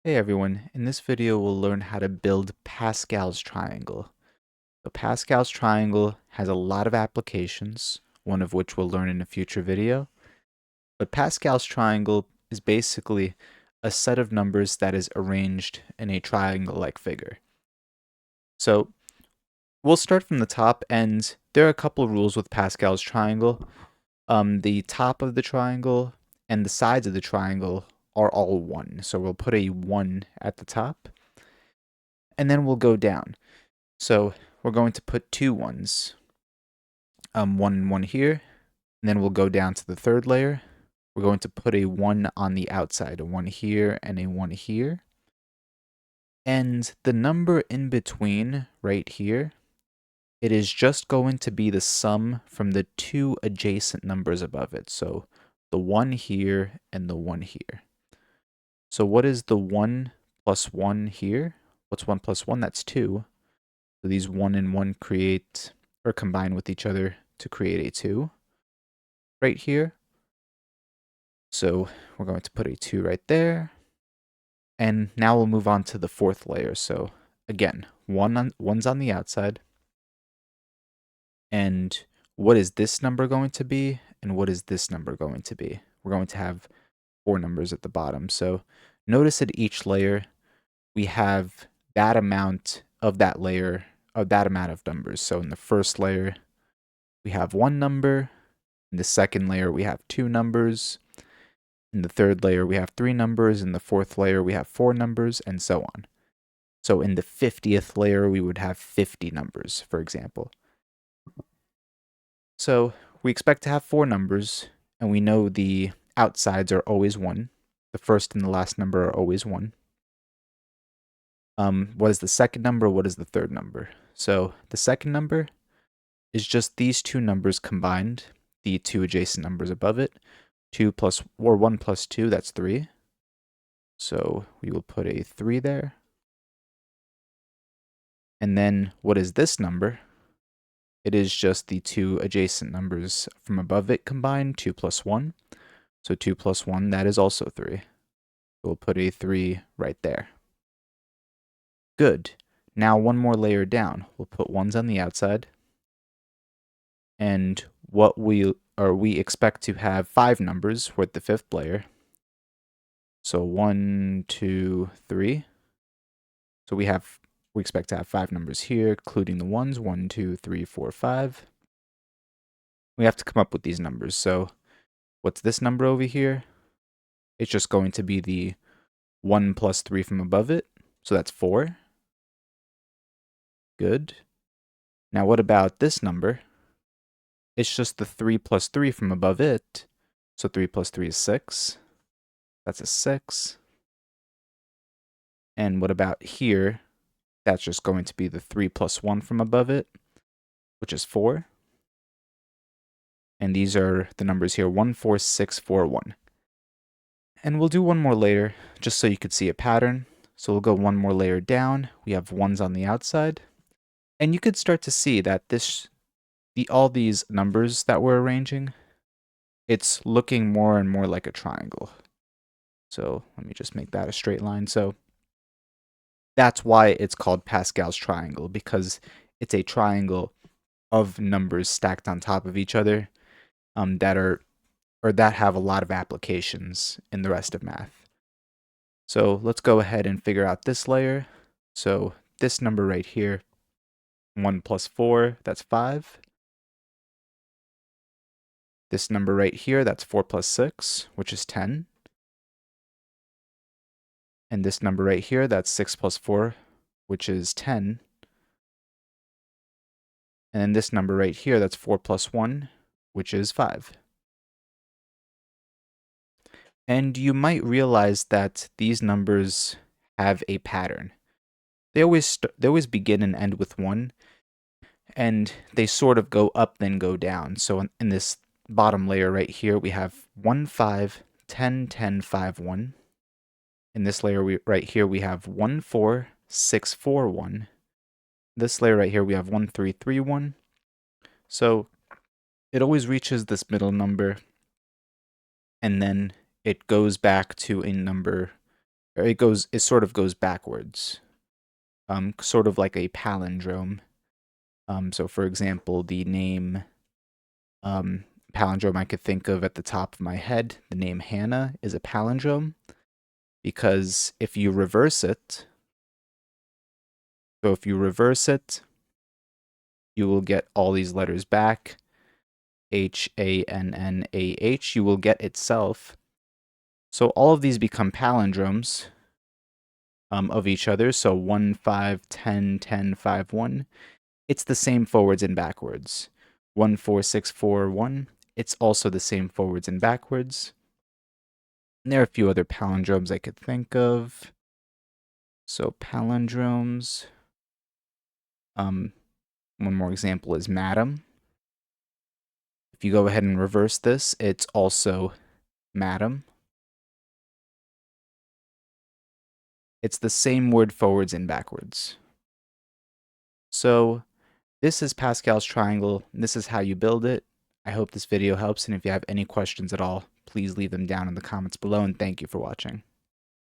Hey everyone, in this video we'll learn how to build Pascal's triangle. So Pascal's triangle has a lot of applications, one of which we'll learn in a future video. But Pascal's triangle is basically a set of numbers that is arranged in a triangle-like figure. So we'll start from the top, and there are a couple of rules with Pascal's triangle. The top of the triangle and the sides of the triangle are all 1. So we'll put a 1 at the top. And then we'll go down. So we're going to put 2 1s, 1 and 1 here, and then we'll go down to the third layer. We're going to put a 1 on the outside, a 1 here and a 1 here. And the number in between right here, it is just going to be the sum from the 2 adjacent numbers above it. So the 1 here and the 1 here. So what is the 1 plus 1 here? What's 1 plus 1? That's 2. So these 1 and 1 create or combine with each other to create a 2 right here. So we're going to put a 2 right there. And now we'll move on to the fourth layer. So again, 1's on the outside. And what is this number going to be? And what is this number going to be? We're going to have 4 numbers at the bottom. So notice at each layer, we have that amount of that layer, of that amount of numbers. So in the first layer, we have 1 number. In the second layer, we have 2 numbers. In the third layer, we have 3 numbers. In the fourth layer, we have 4 numbers, and so on. So in the 50th layer, we would have 50 numbers, for example. So we expect to have 4 numbers, and we know the outsides are always 1. The first and the last number are always 1. What is the second number? What is the third number? So the second number is just these 2 numbers combined, the 2 adjacent numbers above it. 2 plus, or 1 plus 2, that's 3. So we will put a 3 there. And then what is this number? It is just the 2 adjacent numbers from above it combined, 2 plus 1. So 2 plus 1, that is also 3. We'll put a 3 right there. Good. Now one more layer down. We'll put 1s on the outside. And we expect to have 5 numbers with the 5th layer. So 1, 2, 3. So we expect to have 5 numbers here, including the 1s, 1, 2, 3, 4, 5. We have to come up with these numbers. So what's this number over here? It's just going to be the 1 plus 3 from above it. So that's 4. Good. Now what about this number? It's just the 3 plus 3 from above it. So 3 plus 3 is 6. That's a 6. And what about here? That's just going to be the 3 plus 1 from above it, which is 4. And these are the numbers here, 1, 4, 6, 4, 1. And we'll do one more layer, just so you could see a pattern. So we'll go one more layer down. We have 1s on the outside. And you could start to see that all these numbers that we're arranging, it's looking more and more like a triangle. So let me just make that a straight line. So that's why it's called Pascal's triangle, because it's a triangle of numbers stacked on top of each other that have a lot of applications in the rest of math. So let's go ahead and figure out this layer. So this number right here, 1 plus 4, that's 5. This number right here, that's 4 plus 6, which is 10. And this number right here, that's 6 plus 4, which is 10. And then this number right here, that's 4 plus 1, which is 5. And you might realize that these numbers have a pattern. They always begin and end with 1, and they sort of go up then go down. So in this bottom layer right here, we have 1, 5, 10, 10, 5, 1. In this layer right here, we have 1, 4, 6, 4, 1. This layer right here, we have 1, 3, 3, 1. So it always reaches this middle number, and then it goes back to a number, or it sort of goes backwards. Sort of like a palindrome. So for example, the name palindrome I could think of at the top of my head, the name Hannah is a palindrome because if you reverse it, so if you reverse it, you will get all these letters back. H-A-N-N-A-H, you will get itself. So all of these become palindromes of each other. So 1, 5, 10, 10, 5, 1. It's the same forwards and backwards. 1, 4, 6, 4, 1. It's also the same forwards and backwards. And there are a few other palindromes I could think of. So palindromes. One more example is madam. If you go ahead and reverse this, it's also madam. It's the same word forwards and backwards. So this is Pascal's triangle. This is how you build it. I hope this video helps, and if you have any questions at all, please leave them down in the comments below, and thank you for watching.